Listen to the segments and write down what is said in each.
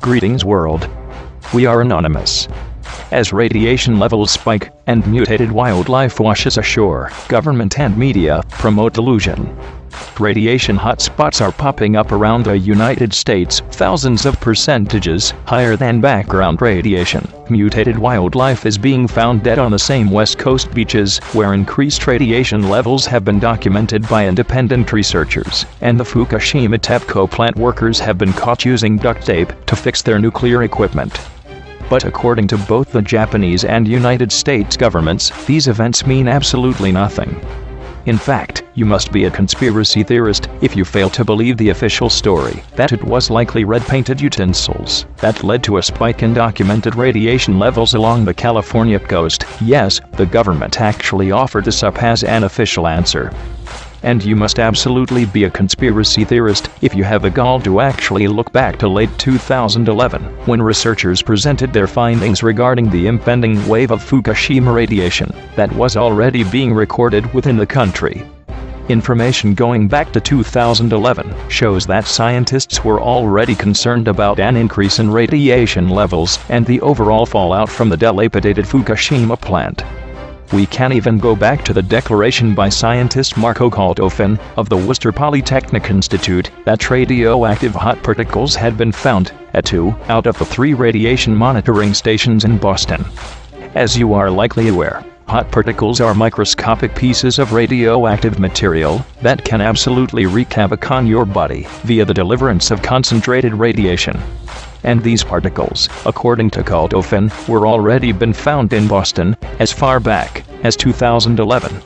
Greetings world. We are anonymous. As radiation levels spike and mutated wildlife washes ashore, government and media promote delusion. Radiation hotspots are popping up around the United States, thousands of percentages higher than background radiation. Mutated wildlife is being found dead on the same West Coast beaches where increased radiation levels have been documented by independent researchers, and the Fukushima TEPCO plant workers have been caught using duct tape to fix their nuclear equipment. But according to both the Japanese and United States governments, these events mean absolutely nothing. In fact, you must be a conspiracy theorist if you fail to believe the official story that it was likely red-painted utensils that led to a spike in documented radiation levels along the California coast. Yes, the government actually offered this up as an official answer. And you must absolutely be a conspiracy theorist if you have the gall to actually look back to late 2011, when researchers presented their findings regarding the impending wave of Fukushima radiation that was already being recorded within the country. Information going back to 2011 shows that scientists were already concerned about an increase in radiation levels and the overall fallout from the dilapidated Fukushima plant. We can even go back to the declaration by scientist Marco Kaltofen of the Worcester Polytechnic Institute that radioactive hot particles had been found at 2 out of the 3 radiation monitoring stations in Boston. As you are likely aware, hot particles are microscopic pieces of radioactive material that can absolutely wreak havoc on your body via the deliverance of concentrated radiation. And these particles, according to Kaltofen, were already been found in Boston as far back as 2011.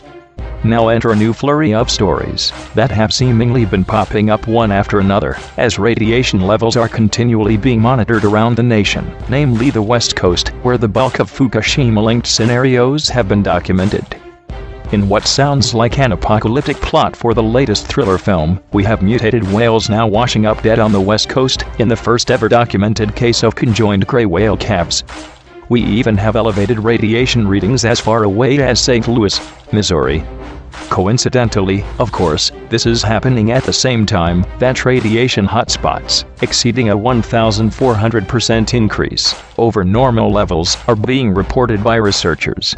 Now enter a new flurry of stories that have seemingly been popping up one after another as radiation levels are continually being monitored around the nation, namely the West Coast, where the bulk of Fukushima-linked scenarios have been documented. In what sounds like an apocalyptic plot for the latest thriller film, we have mutated whales now washing up dead on the West Coast in the first ever documented case of conjoined gray whale calves. We even have elevated radiation readings as far away as St. Louis, Missouri. Coincidentally, of course, this is happening at the same time that radiation hotspots, exceeding a 1,400% increase over normal levels, are being reported by researchers.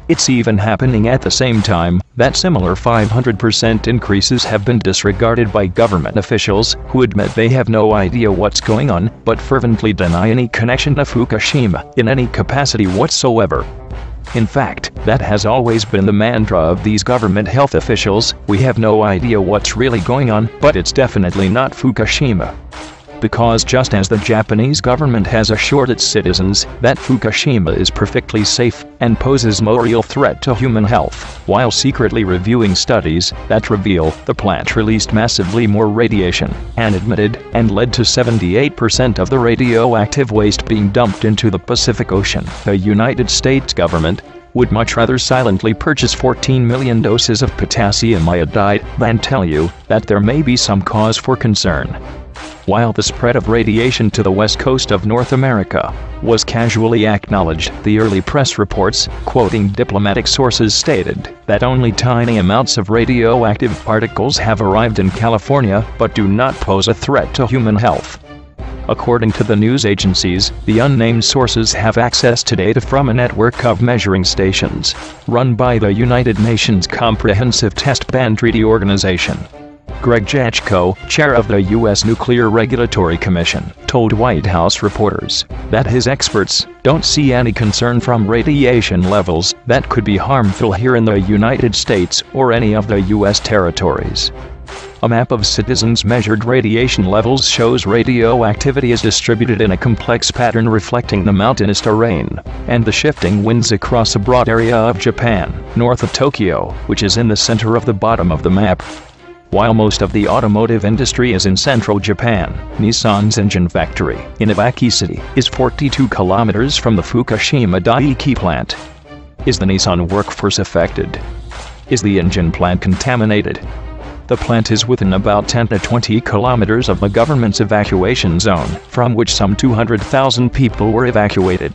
It's even happening at the same time that similar 500% increases have been disregarded by government officials who admit they have no idea what's going on but fervently deny any connection to Fukushima in any capacity whatsoever. In fact, that has always been the mantra of these government health officials: we have no idea what's really going on, but it's definitely not Fukushima. Because just as the Japanese government has assured its citizens that Fukushima is perfectly safe and poses no real threat to human health, while secretly reviewing studies that reveal the plant released massively more radiation and emitted and led to 78% of the radioactive waste being dumped into the Pacific Ocean, the United States government would much rather silently purchase 14 million doses of potassium iodide than tell you that there may be some cause for concern. While the spread of radiation to the west coast of North America was casually acknowledged, the early press reports, quoting diplomatic sources, stated that only tiny amounts of radioactive particles have arrived in California but do not pose a threat to human health. According to the news agencies, the unnamed sources have access to data from a network of measuring stations run by the United Nations Comprehensive Test Ban Treaty Organization. Greg Jachko, chair of the U.S. Nuclear Regulatory Commission, told White House reporters that his experts don't see any concern from radiation levels that could be harmful here in the United States or any of the U.S. territories. A map of citizens' measured radiation levels shows radioactivity is distributed in a complex pattern reflecting the mountainous terrain and the shifting winds across a broad area of Japan, north of Tokyo, which is in the center of the bottom of the map. While most of the automotive industry is in central Japan, Nissan's engine factory in Iwaki City is 42 kilometers from the Fukushima Daiichi plant. Is the Nissan workforce affected? Is the engine plant contaminated? The plant is within about 10 to 20 kilometers of the government's evacuation zone, from which some 200,000 people were evacuated.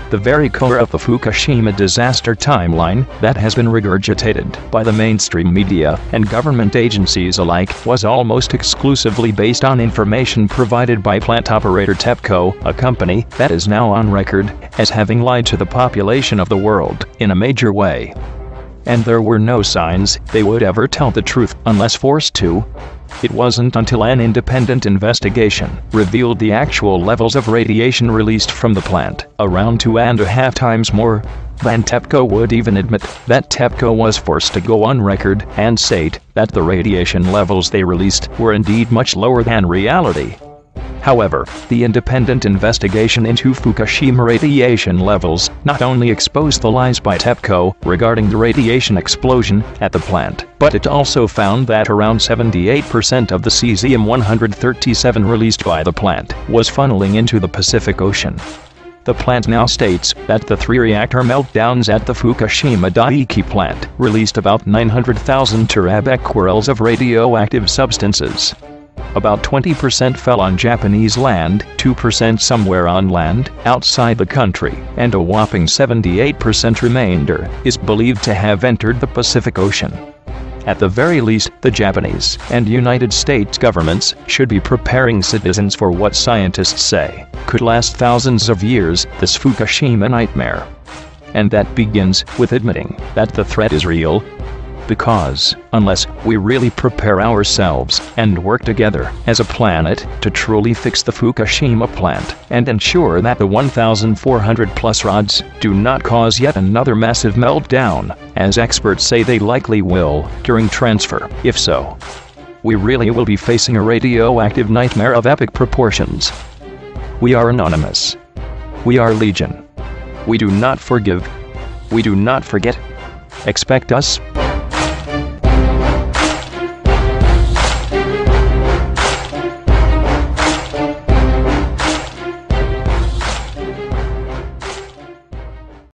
The very core of the Fukushima disaster timeline that has been regurgitated by the mainstream media and government agencies alike was almost exclusively based on information provided by plant operator TEPCO, a company that is now on record as having lied to the population of the world in a major way. And there were no signs they would ever tell the truth unless forced to. It wasn't until an independent investigation revealed the actual levels of radiation released from the plant, around 2.5 times more than TEPCO would even admit, that TEPCO was forced to go on record and state that the radiation levels they released were indeed much lower than reality. However, the independent investigation into Fukushima radiation levels not only exposed the lies by TEPCO regarding the radiation explosion at the plant, but it also found that around 78% of the cesium-137 released by the plant was funneling into the Pacific Ocean. The plant now states that the 3 reactor meltdowns at the Fukushima Daiichi plant released about 900,000 terabecquerels of radioactive substances. About 20% fell on Japanese land, 2% somewhere on land outside the country, and a whopping 78% remainder is believed to have entered the Pacific Ocean. At the very least, the Japanese and United States governments should be preparing citizens for what scientists say could last thousands of years, this Fukushima nightmare. And that begins with admitting that the threat is real. Because, unless we really prepare ourselves and work together as a planet to truly fix the Fukushima plant and ensure that the 1,400 plus rods do not cause yet another massive meltdown, as experts say they likely will during transfer, if so, we really will be facing a radioactive nightmare of epic proportions. We are anonymous. We are legion. We do not forgive. We do not forget. Expect us.